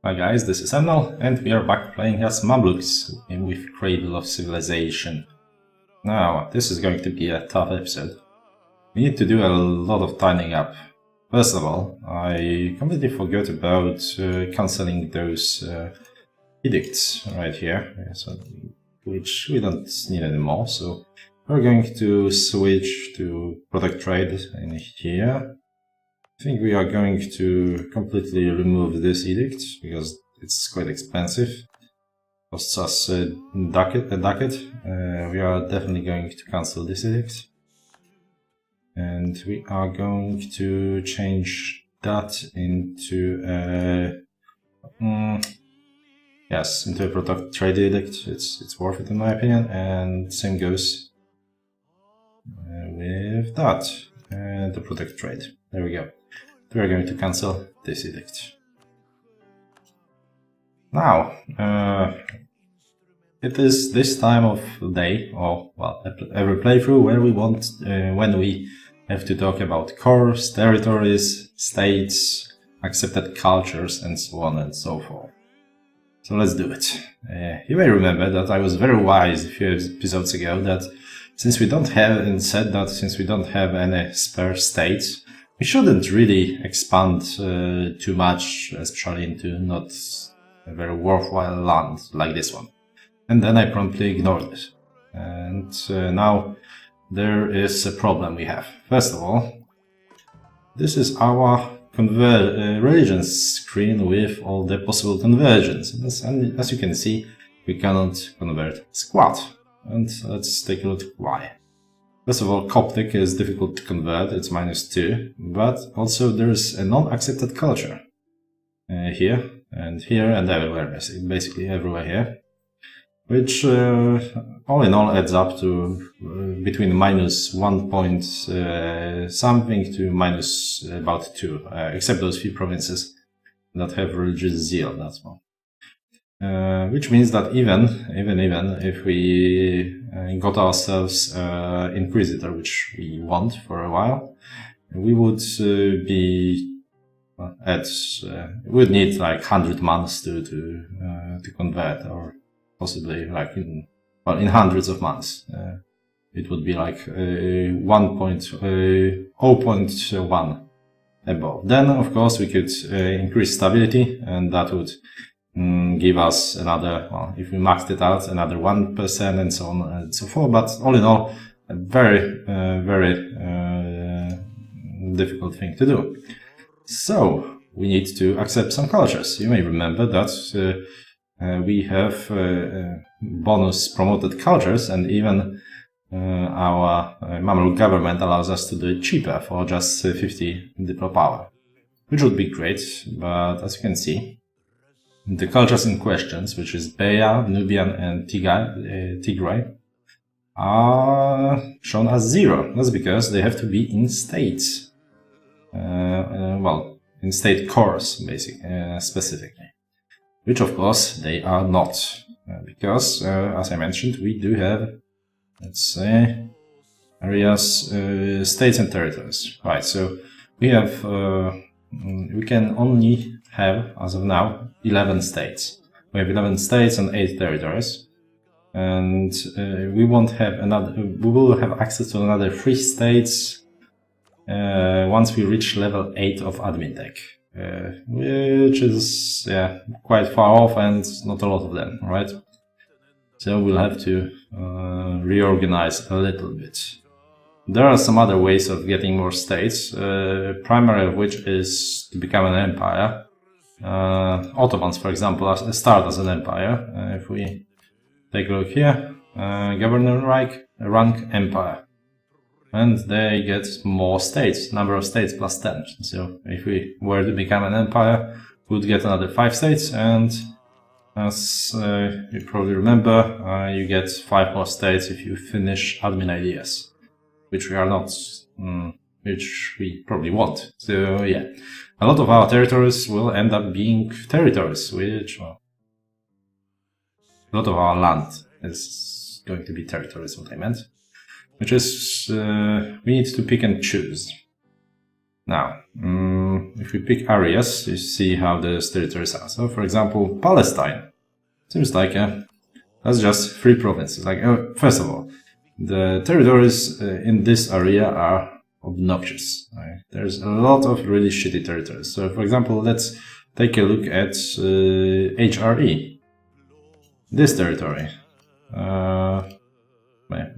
Hi guys, this is Emnel, and we are back playing as Mamluks with Cradle of Civilization. Now, this is going to be a tough episode. We need to do a lot of tidying up. First of all, I completely forgot about cancelling those edicts right here, which we don't need anymore, so we're going to switch to product trade in here. I think we are going to completely remove this edict because it's quite expensive. Costs us a ducat. We are definitely going to cancel this edict, and we are going to change that into into a product trade edict. It's worth it in my opinion, and same goes with that and the product trade. There we go. We are going to cancel this edict. Now, it is this time of day, or well, every playthrough where we want, when we have to talk about cores, territories, states, accepted cultures, and so on and so forth. So let's do it. You may remember that I was very wise a few episodes ago that since we don't have any spare states, we shouldn't really expand too much, especially into not a very worthwhile land like this one. And then I promptly ignored it. And now there is a problem we have. First of all, this is our religion screen with all the possible conversions. And as you can see, we cannot convert squat. And let's take a look why. First of all, Coptic is difficult to convert, it's -2, but also there's a non-accepted culture here and everywhere, basically everywhere here, which all in all adds up to between -1 point something to minus about 2, except those few provinces that have religious zeal, that's one. Which means that even if we got ourselves Inquisitor, which we want for a while, we would would need like 100 months to convert, or possibly like in hundreds of months. It would be like 0.1 above. Then of course we could increase stability, and that would give us another, well, if we maxed it out, another 1% and so on and so forth. But all in all, a very difficult thing to do. So we need to accept some cultures. You may remember that we have bonus promoted cultures, and even our Mamluk government allows us to do it cheaper for just 50 diplo power, which would be great. But as you can see, the cultures in questions, which is Beja, Nubian, and Tigray, are shown as 0. That's because they have to be in states. In state cores, basically, specifically. Which, of course, they are not. Because, as I mentioned, we do have, let's say, areas, states and territories. Right, so we have, we can only have, as of now, 11 states. We have 11 states and 8 territories, and we will have access to another 3 states once we reach level 8 of admin tech, which is quite far off and not a lot of them, right? So we'll have to reorganize a little bit. There are some other ways of getting more states, primary of which is to become an empire. Ottomans, for example, start as an empire. If we take a look here, governor rank empire, and they get more states, number of states plus 10. So if we were to become an empire, we would get another 5 states, and as you probably remember, you get 5 more states if you finish admin ideas, which we are not, which we probably want. So yeah. A lot of our territories will end up being territories, which, well, a lot of our land is going to be territories, what I meant. Which is, we need to pick and choose. Now, if we pick areas, you see how those territories are. So, for example, Palestine seems like that's just 3 provinces. Like, first of all, the territories in this area are obnoxious. Right? There's a lot of really shitty territories. So, for example, let's take a look at HRE. This territory.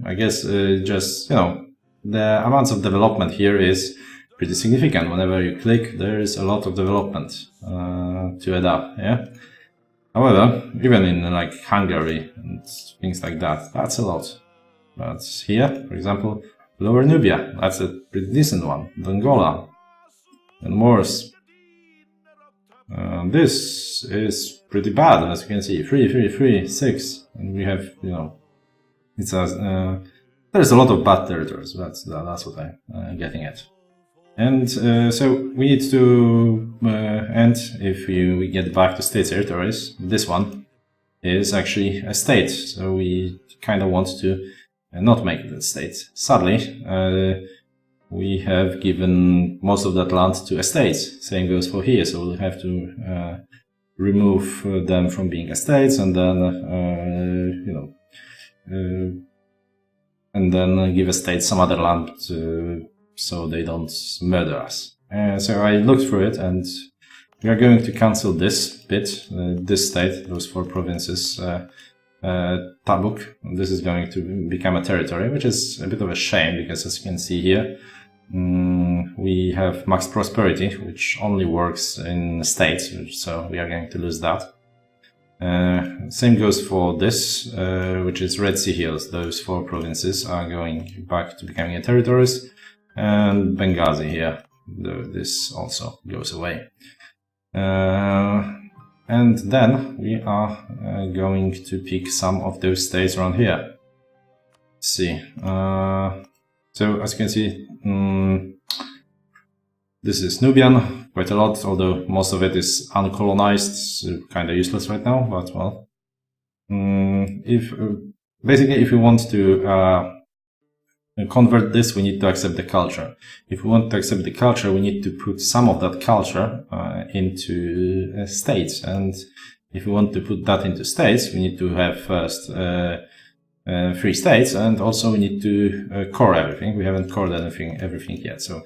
I guess just, you know, the amounts of development here is pretty significant. Whenever you click, there is a lot of development to add up, yeah? However, even in like Hungary and things like that, that's a lot. But here, for example, Lower Nubia, that's a pretty decent one. Dongola and Morse. This is pretty bad, as you can see. 3, 3, 3, 6, and we have, you know, it's a there's a lot of bad territories. That's what I'm getting at. And so we need to and if we get back to state territories, this one is actually a state. So we kind of want to not make it a state. Sadly, we have given most of that land to estates. Same goes for here. So we'll have to remove them from being estates, and then you know, and then give estates some other land so they don't murder us. So I looked through it, and we are going to cancel this bit, this state, those 4 provinces. Tabuk. This is going to become a territory, which is a bit of a shame because, as you can see here, we have max prosperity, which only works in states, so we are going to lose that. Same goes for this, which is Red Sea Hills. Those 4 provinces are going back to becoming territories, and Benghazi here. This also goes away. And then we are going to pick some of those states around here. Let's see. So as you can see, this is Nubian, quite a lot, although most of it is uncolonized, so kind of useless right now, but well. Basically, if we want to convert this, we need to accept the culture. If we want to accept the culture, we need to put some of that culture into states. And if we want to put that into states, we need to have first 3 states, and also we need to core everything. We haven't cored everything yet. So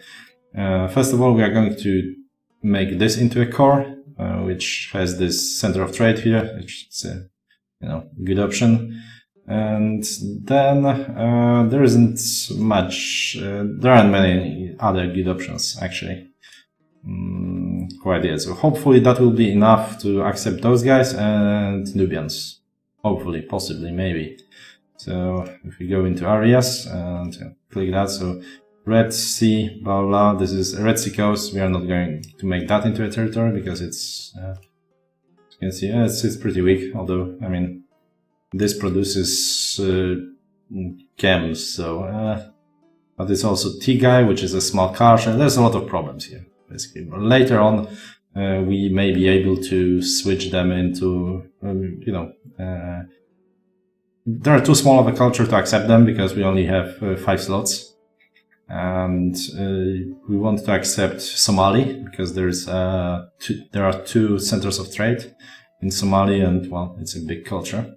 first of all, we are going to make this into a core, which has this center of trade here, which is a good option. And then there isn't much, there aren't many other good options actually quite yet. So hopefully that will be enough to accept those guys and Nubians. Hopefully, possibly, maybe. So if we go into areas and click that, so Red Sea, blah blah, this is Red Sea coast. We are not going to make that into a territory because it's, as you can see, it's pretty weak, although, I mean, this produces chems, so but it's also Tigay, which is a small culture. There's a lot of problems here, basically. But later on, we may be able to switch them into, they are too small of a culture to accept them because we only have 5 slots, and we want to accept Somali because there are 2 centers of trade in Somali, and well, it's a big culture.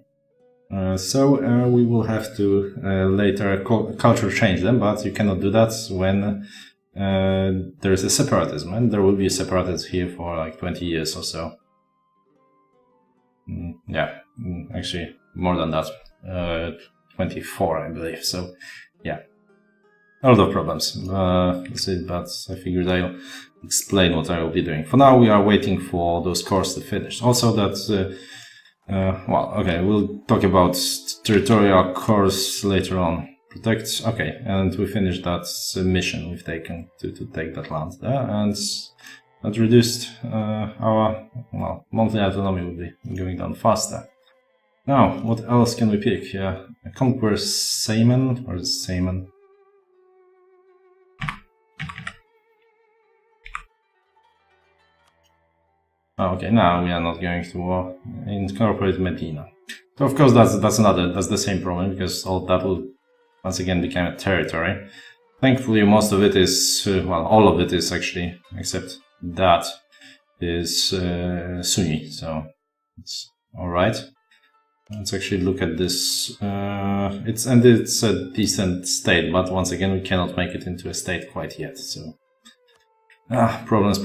So we will have to later culture change them, but you cannot do that when there is a separatism, and there will be a separatism here for like 20 years or so. Actually more than that, 24 I believe, so yeah, a lot of problems. That's it, but I figured I'll explain what I will be doing. For now we are waiting for those cores to finish. Also that we'll talk about territorial cores later on. Protect, okay, and we finished that mission we've taken to take that land there, and that reduced our monthly autonomy will be going down faster. Now, what else can we pick? Yeah, conquer Sayman, or is it Sayman? Okay, now we are not going to war. Incorporate Medina. So of course that's the same problem, because all that will once again become a territory. Thankfully most of it is, all of it is actually, except that is Sunni, so it's alright. Let's actually look at this. It's a decent state, but once again we cannot make it into a state quite yet, so problems.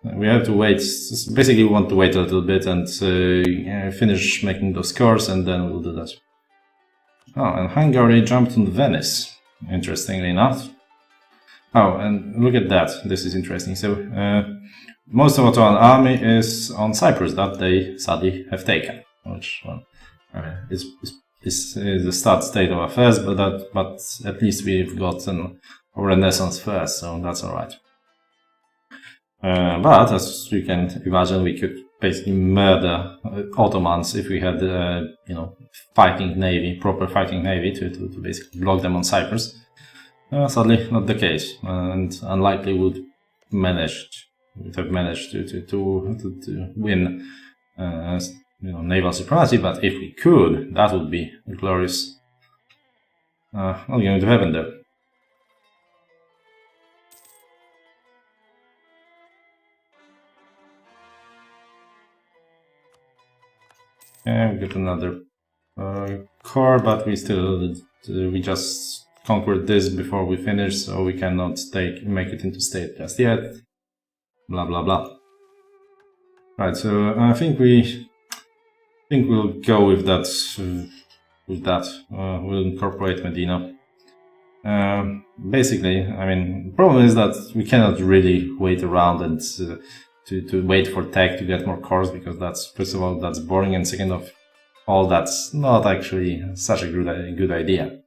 We have to wait. Basically we want to wait a little bit and finish making those cores, and then we'll do that. Oh, and Hungary jumped on Venice, interestingly enough. Oh, and look at that. This is interesting. So most of Ottoman army is on Cyprus, that they sadly have taken, which, well, is the start state of affairs, but at least we've gotten a renaissance first, so that's alright. But as you can imagine, we could basically murder Ottomans if we had, you know, proper fighting navy to basically block them on Cyprus. Sadly, not the case, and unlikely would have managed to win, you know, naval supremacy. But if we could, that would be glorious. Not going to happen though. We get another core, but we just conquered this before we finish, so we cannot make it into state just yet. Blah blah blah. Right, so I think we'll go with that. We'll incorporate Medina. Basically, I mean, the problem is that we cannot really wait around and to wait for tech to get more cores, because that's, first of all, that's boring, and second of all, that's not actually such a good idea.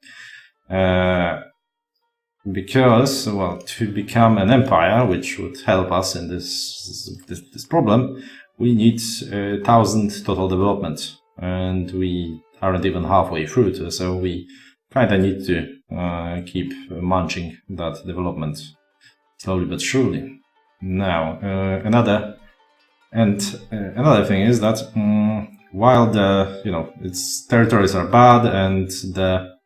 Because, well, to become an empire, which would help us in this problem, we need 1,000 total development, and we aren't even halfway through it, so we kinda need to keep munching that development slowly but surely. Now, another thing is that while the, you know, its territories are bad and the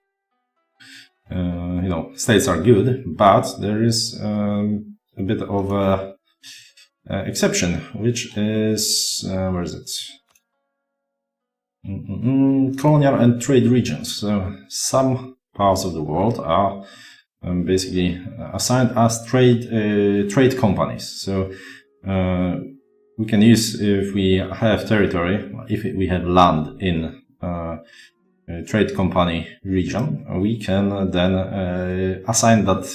you know, states are good, but there is a bit of a exception, which is where is it? Colonial and trade regions. So some parts of the world are basically assigned as trade companies. So we can use, if we have territory, if we have land in a trade company region, we can then assign that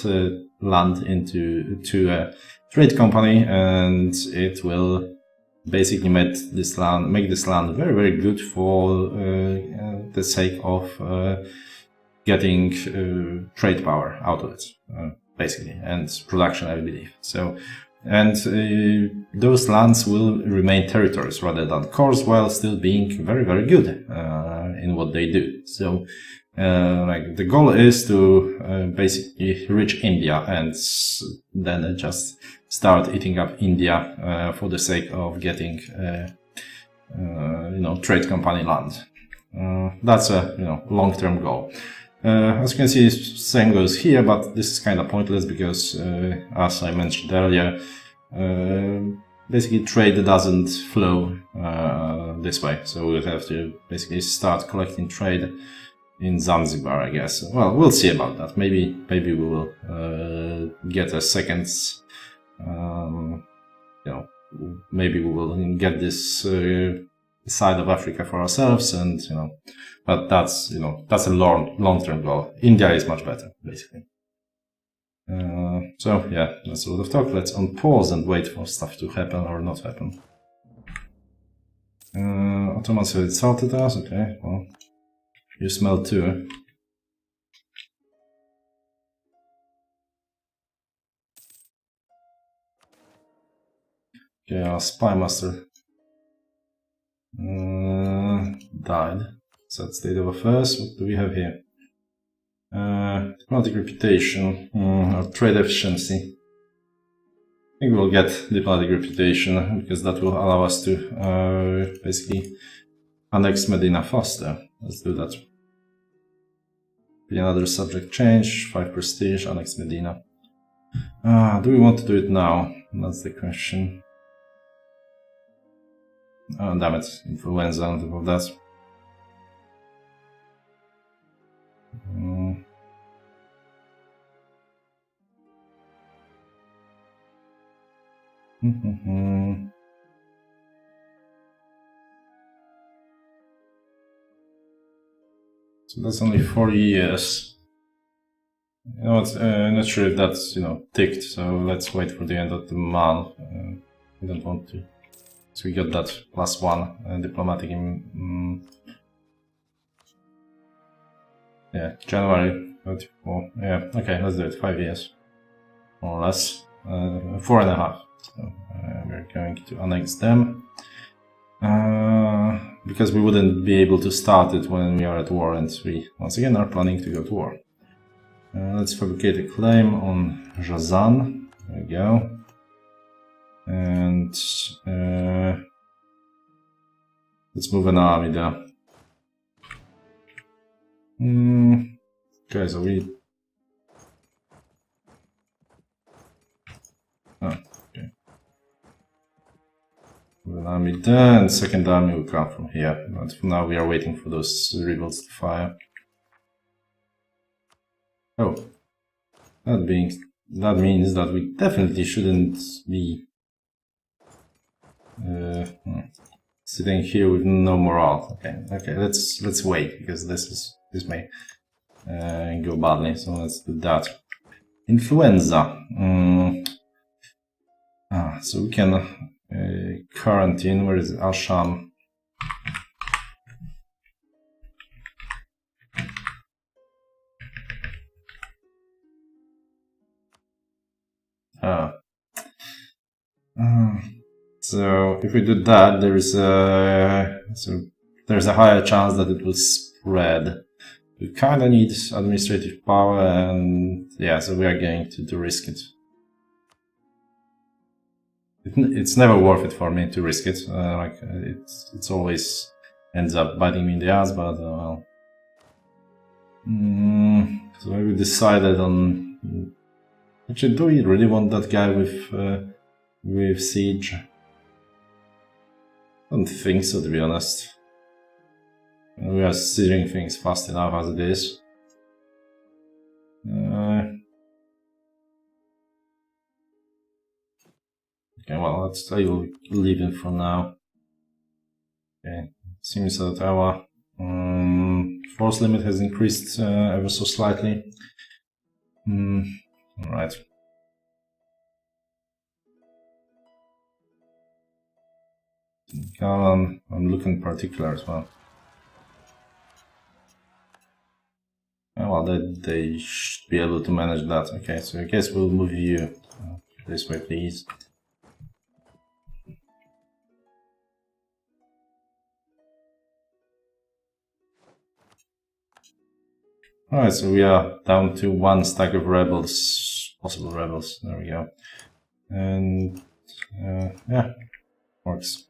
land to a trade company, and it will basically make this land very, very good for the sake of getting trade power out of it, basically, and production, I believe. So, and those lands will remain territories rather than cores, while still being very, very good in what they do. So, like, the goal is to basically reach India and then just start eating up India for the sake of getting, you know, trade company land. That's a, you know, long-term goal. As you can see, same goes here, but this is kind of pointless because, as I mentioned earlier, basically trade doesn't flow this way, so we'll have to basically start collecting trade in Zanzibar, I guess. Well, we'll see about that. Maybe we will get a second, you know, maybe we will get this side of Africa for ourselves, and, you know, but that's, you know, that's a long-term goal. India is much better, basically. So yeah, that's a lot of talk. Let's unpause and wait for stuff to happen or not happen. Ottomans have insulted us. Okay, well, you smell too. Okay, our spy master died. Sad state of affairs. What do we have here? Diplomatic reputation, or trade efficiency. I think we'll get diplomatic reputation because that will allow us to basically annex Medina faster. Let's do that. Be another subject change, 5 prestige, annex Medina. Do we want to do it now? That's the question. Oh, damn it. Influenza on top of that. So that's only 4 years. You know what, I'm not sure if that's, ticked, so let's wait for the end of the month. We don't want to. So we got that +1 diplomatic in... yeah, January 34. Yeah, okay, let's do it. 5 years. More or less. 4.5. So we're going to annex them. Because we wouldn't be able to start it when we are at war, and we once again are planning to go to war. Let's fabricate a claim on Jazan. There we go. And let's move an army there. Okay, so we... oh, okay. Move an army there, and second army will come from here. But for now we are waiting for those rebels to fire. Oh, that means that we definitely shouldn't be sitting here with no morale. Okay, let's wait, because this may go badly. So let's do that. Influenza. So we can quarantine. Where is it? Al-Sham. So if we do that, there's a higher chance that it will spread. We kind of need administrative power, and yeah, so we are going to risk it. It's never worth it for me to risk it. It's always ends up biting me in the ass, but well. So we decided on. Actually, do we really want that guy with siege? I don't think so, to be honest. We are sieging things fast enough as it is. Okay, well, I will leave it for now. Okay, seems that our force limit has increased ever so slightly. Alright. Come on, I'm looking particular as well. Well, they should be able to manage that. Okay, so I guess we'll move you this way, please. Alright, so we are down to 1 stack of rebels, possible rebels. There we go. And yeah, works.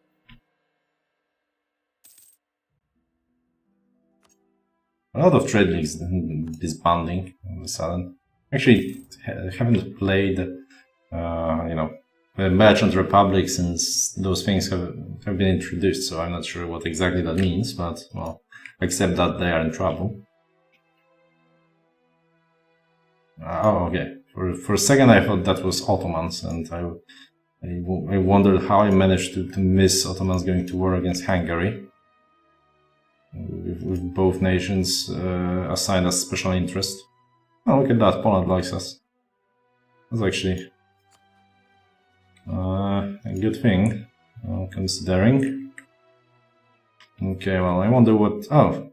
A lot of trade leagues disbanding all of a sudden. Actually, haven't played, Merchant Republic since those things have been introduced, so I'm not sure what exactly that means, but, well, except that they are in trouble. Oh, okay. For a second I thought that was Ottomans, and I wondered how I managed to miss Ottomans going to war against Hungary. With both nations assigned as special interest. Oh, look at that, Poland likes us. That's actually a good thing, considering. Okay, well, I wonder what... oh,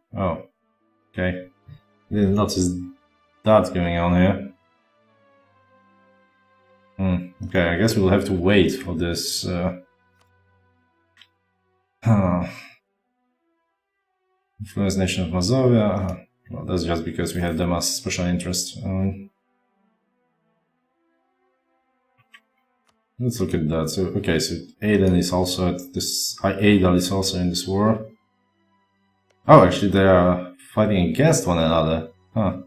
okay. Didn't notice that going on here. Okay, I guess we'll have to wait for this... Influence Nation of Mazovia. Well, that's just because we have them as special interest. Let's look at that. So, okay, so Aden is also at this. Adal is also in this war. Oh, actually, they are fighting against one another. Huh.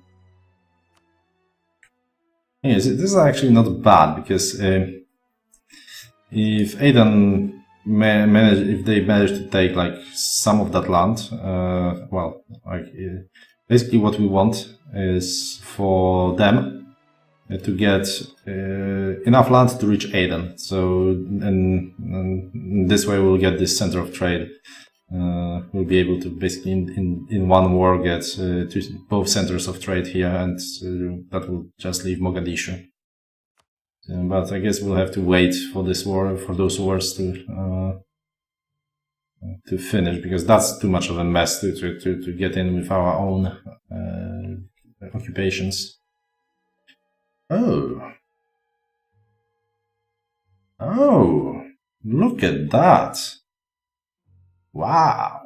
Yes, this is actually not bad because if Aden if they manage to take like some of that land, well, like basically what we want is for them to get enough land to reach Aden. So, and this way we'll get this center of trade. We'll be able to basically in one war get both centers of trade here, and that will just leave Mogadishu. But I guess we'll have to wait for this war, for those wars to finish, because that's too much of a mess to get in with our own occupations. Oh, look at that! Wow.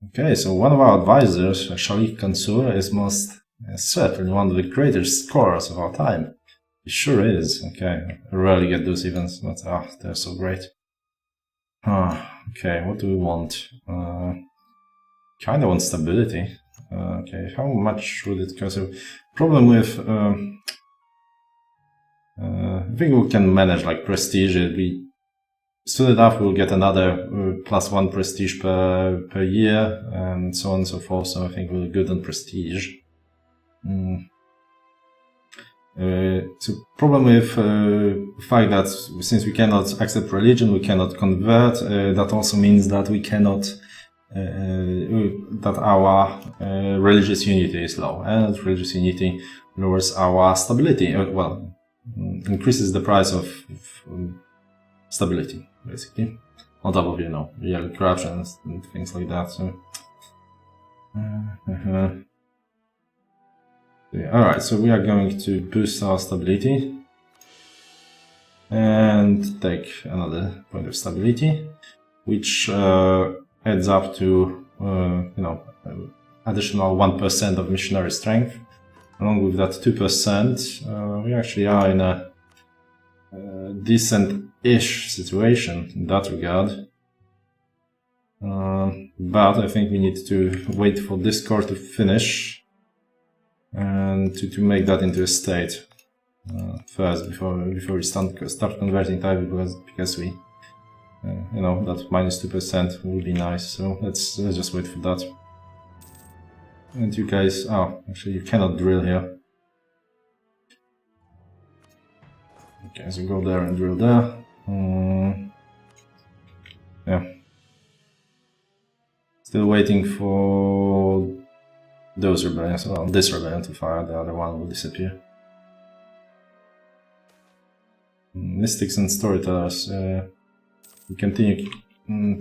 Okay, so one of our advisors, Shalik Kansur, is most certainly one of the greatest scorers of our time. He sure is. Okay, I rarely get those events, but they're so great. Okay, what do we want? Kinda want stability. Okay, how much would it cost? So, problem with I think we can manage like prestige. Soon enough we'll get another +1 prestige per year, and so on and so forth. So I think we're good on prestige. So problem with the fact that since we cannot accept religion, we cannot convert. That also means that we cannot that our religious unity is low, and religious unity lowers our stability. Well, increases the price of stability, basically, on top of, you know, real corruption and things like that. So, alright, so we are going to boost our stability and take another point of stability, which adds up to, you know, additional 1% of missionary strength. Along with that 2%, we actually are in a decent-ish situation in that regard. But I think we need to wait for this core to finish and to make that into a state first before we start converting type, because we you know, that -2% will be nice. So let's just wait for that. And you guys, actually you cannot drill here. Okay, so go there and drill there. Yeah. Still waiting for those rebellions. Well, this rebellion to fire, the other one will disappear. Mystics and storytellers. We continue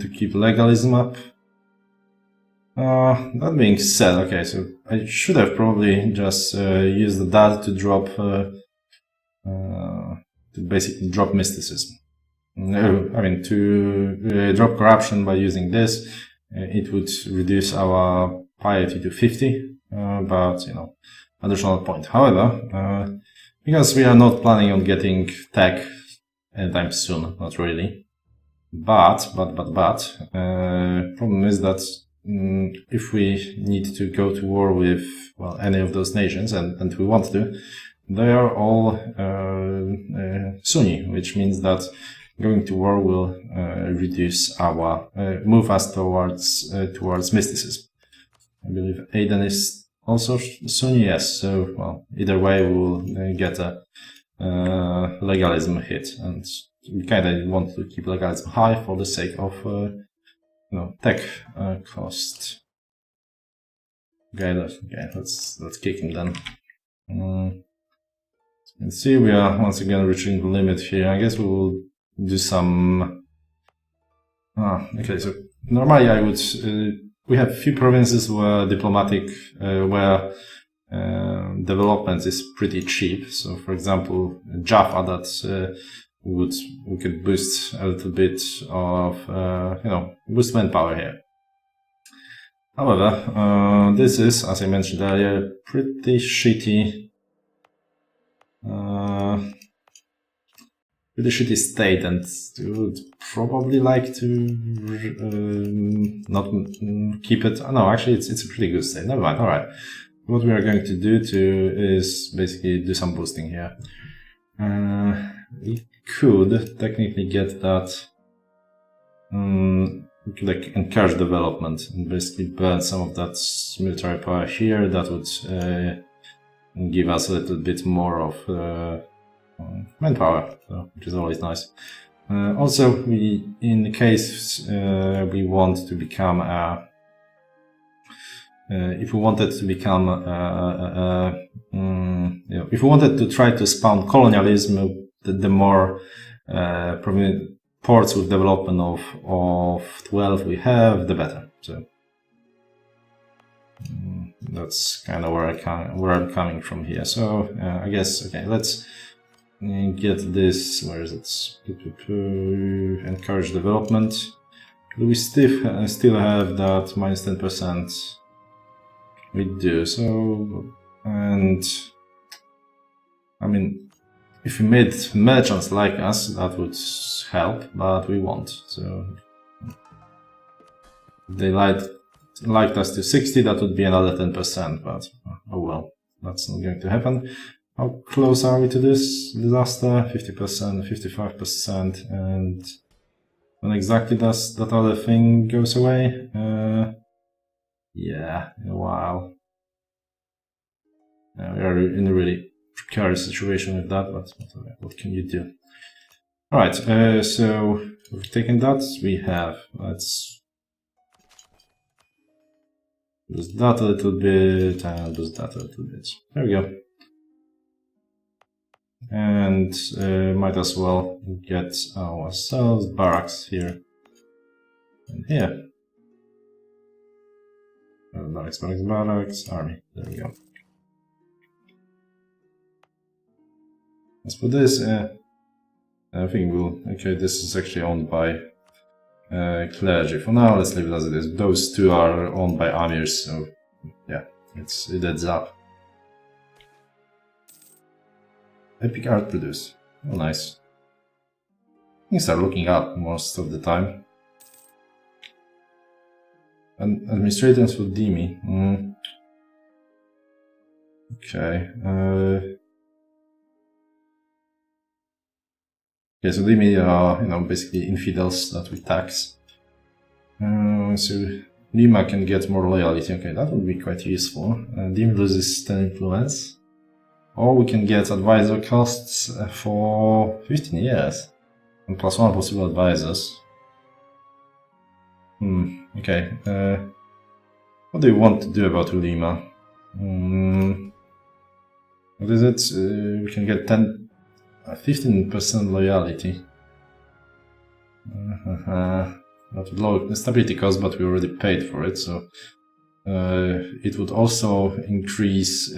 to keep legalism up. That being said, okay, so I should have probably just used that to drop, to basically drop mysticism. No, I mean, to drop corruption by using this, it would reduce our piety to 50, but, you know, additional point. However, because we are not planning on getting tech anytime soon, not really. But, problem is that if we need to go to war with, well, any of those nations, and we want to, they are all Sunni, which means that going to war will reduce our, move us towards mysticism. I believe Aden is also Sunni, yes, so, well, either way we will get a legalism hit, and we kinda want to keep legalism high for the sake of you know, tech cost. Okay, let's kick him then. Let's see, we are once again reaching the limit here. I guess we will do some. Okay, so normally I would. We have a few provinces where diplomatic, where development is pretty cheap. So, for example, Jaffa, that we could boost a little bit of, you know, boost manpower here. However, this is, as I mentioned earlier, pretty shitty, state, and would probably like to not keep it. No, actually, it's a pretty good state. Never mind. All right. What we are going to do is basically do some boosting here. We could technically get that. We could like encourage development and basically burn some of that military power here. That would give us a little bit more of manpower, so, which is always nice. Also, in case we want to become if we wanted to become if we wanted to try to spawn colonialism, the more ports with development of 12 we have, the better. So that's kind of where I'm coming from here. So I guess okay, let's get this. Where is it? Encourage development. Do we still have that minus 10%? We do. So, and I mean, if we made merchants like us, that would help, but we won't. So if they liked us to 60, that would be another 10%, but oh well, that's not going to happen. How close are we to this disaster? 50%, 55%, and when exactly does that other thing goes away? Yeah, in a while. We are in a really precarious situation with that, but what can you do? Alright, so we've taken that. We have, let's boost that a little bit and boost that a little bit. There we go. And might as well get ourselves barracks here and here. Barracks, barracks, barracks, army. There we go. As for this, I think we'll. Okay, this is actually owned by clergy. For now, let's leave it as it is. Those two are owned by amirs, so yeah, it adds up. Epic art produced. Oh, nice. Things are looking up most of the time. And administrators for Demi. Okay. Okay, so Demi are, basically infidels that we tax. So Lima can get more loyalty. Okay, that would be quite useful. Demi loses 10 influence. Or we can get advisor costs for 15 years. And plus 1 possible advisors. Okay. What do you want to do about Ulima? What is it? We can get 15% loyalty. That would lower the stability cost, but we already paid for it, so it would also increase.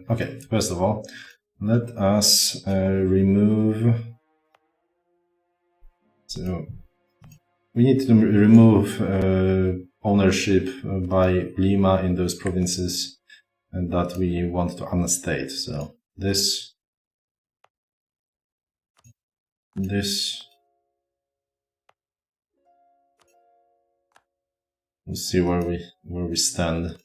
Okay, first of all, let us remove. So we need to remove ownership by Lima in those provinces that we want to unstate. So this. Let's see where we stand.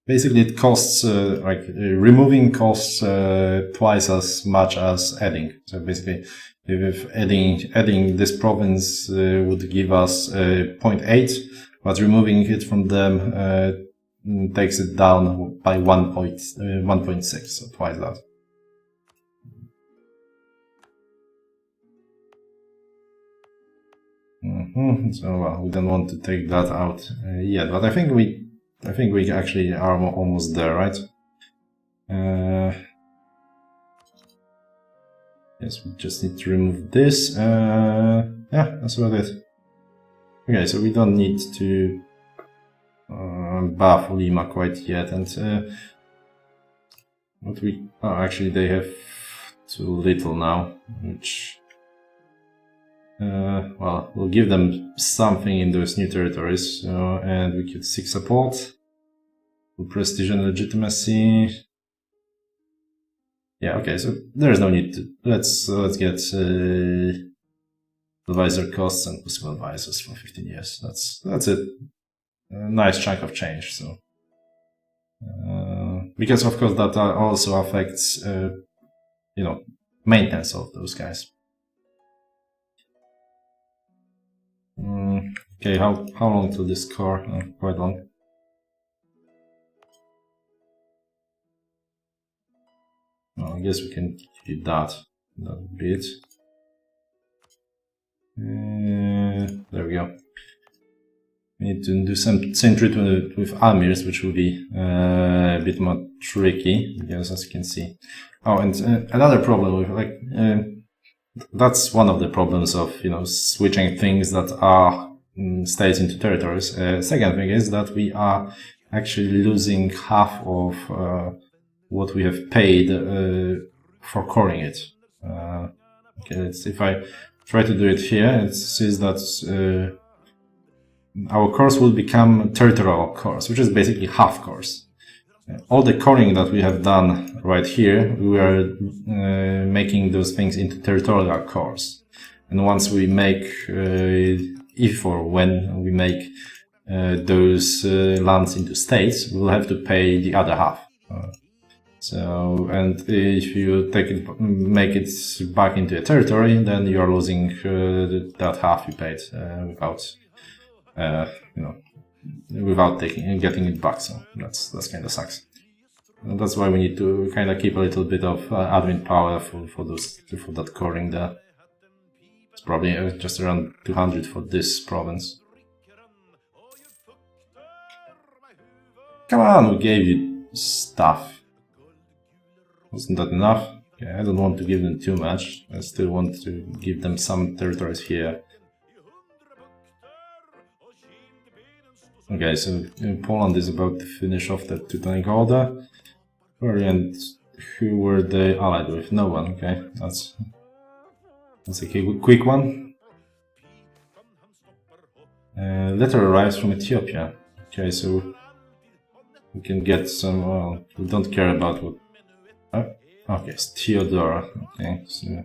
Basically, it costs removing costs twice as much as adding. So basically, if adding this province would give us 0.8, but removing it from them takes it down by 1.6, so twice that. So well, we don't want to take that out yet, but I think we actually are almost there, right? Yes, we just need to remove this. Yeah, that's about it. Okay, so we don't need to buff Lima quite yet, and what we actually they have too little now, which. Well, we'll give them something in those new territories, and we could seek support for prestige and legitimacy. Yeah, okay, so there is no need to. Let's get advisor costs and possible advisors for 15 years. That's it. A nice chunk of change. So because of course that also affects maintenance of those guys. Okay, how long till this core? Quite long. Well, I guess we can do that. That would be it. There we go. We need to do some same treatment with Amirs, which will be a bit more tricky, because as you can see. Oh, and another problem with that's one of the problems of switching things that are states into territories. Second thing is that we are actually losing half of what we have paid for coring it. Okay, if I try to do it here, it says that our course will become territorial course, which is basically half course. All the coring that we have done right here, we are making those things into territorial cores. And once we make, if or when we make those lands into states, we'll have to pay the other half. And if you make it back into a territory, then you are losing that half you paid without getting it back. So that's kind of sucks. And that's why we need to kind of keep a little bit of admin power for that coring there. It's probably just around 200 for this province. Come on, we gave you stuff. Wasn't that enough? Okay, I don't want to give them too much. I still want to give them some territories here. Okay, so Poland is about to finish off that Teutonic Order. And who were they allied with? No one. Okay, that's a quick one. Letter arrives from Ethiopia. Okay, so we can get some. Well, we don't care about what. Okay, it's Theodora. Okay, so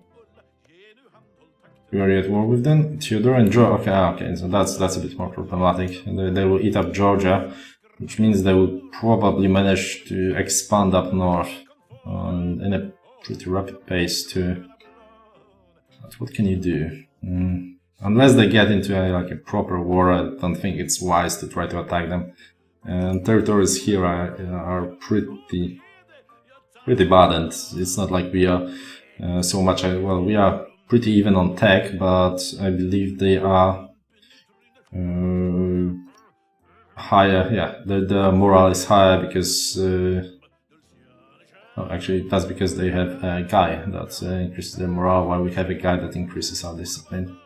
we are at war with them. Theodora and Georgia. Okay, so that's a bit more problematic. They will eat up Georgia, which means they will probably manage to expand up north in a pretty rapid pace too. But what can you do? Unless they get into a proper war, I don't think it's wise to try to attack them. And territories here are pretty bad, and it's not like we are so much. Well, we are pretty even on tech, but I believe they are higher. Yeah, the morale is higher because actually that's because they have a guy that increases their morale, while we have a guy that increases our discipline.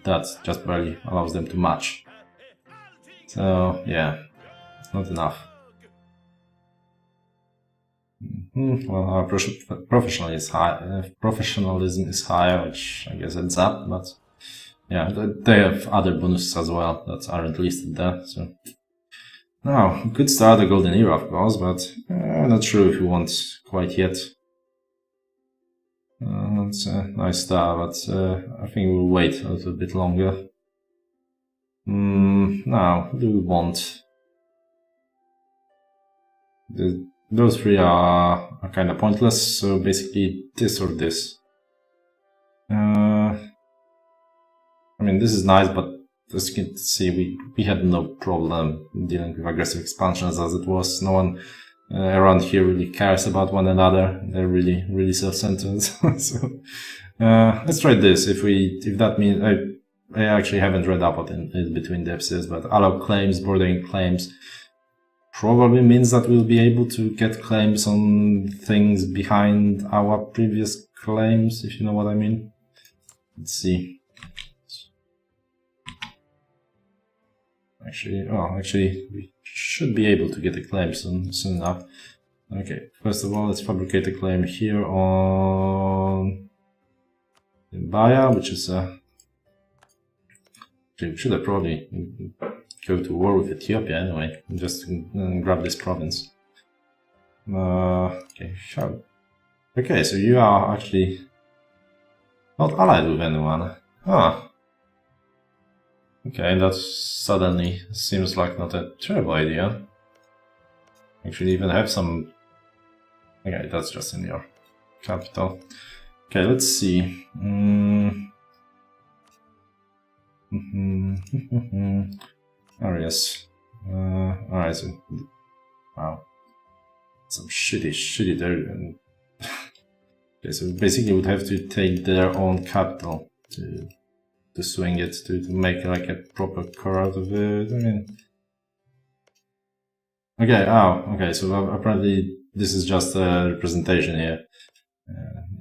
That just barely allows them to match. So yeah, it's not enough. Well, our professionalism is higher, which I guess adds up, but yeah, they have other bonuses as well that aren't listed there. So now we could start the golden era, of course, but I'm not sure if we want quite yet. It's a nice start, but I think we'll wait a little bit longer. Now, what do we want? Those three are kind of pointless, so basically this or this. I mean, this is nice, but as you can see, we had no problem dealing with aggressive expansions as it was. No one around here really cares about one another. They're really self-centered. So let's try this. If that means I actually haven't read up on it between the episodes, but allow claims, bordering claims probably means that we'll be able to get claims on things behind our previous claims, if you know what I mean. Let's see. Actually, we should be able to get a claim soon enough. Okay, first of all, let's fabricate a claim here on Baya, which is should I probably go to war with Ethiopia anyway, just grab this province. Okay, sure. Okay, so you are actually... Not allied with anyone. Ah. Okay, that suddenly seems like not a terrible idea. Actually, even have some... Okay, that's just in your capital. Okay, let's see. Areas. Alright, so... Wow. Some shitty there. Okay, so basically would have to take their own capital to swing it, to make like a proper core out of it. I mean... Okay, okay, so apparently this is just a representation here.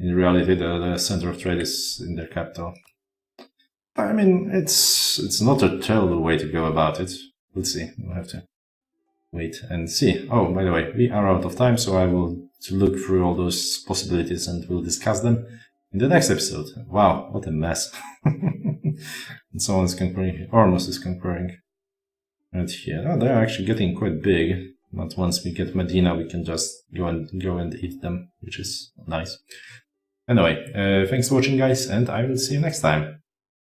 In reality, the center of trade is in their capital. I mean, it's not a terrible way to go about it. We'll see. We'll have to wait and see. Oh, by the way, we are out of time, so I will look through all those possibilities and we'll discuss them in the next episode. Wow, what a mess. And someone's conquering, Ormus is conquering right here. Oh, they're actually getting quite big. But once we get Medina, we can just go and eat them, which is nice. Anyway, thanks for watching, guys, and I will see you next time.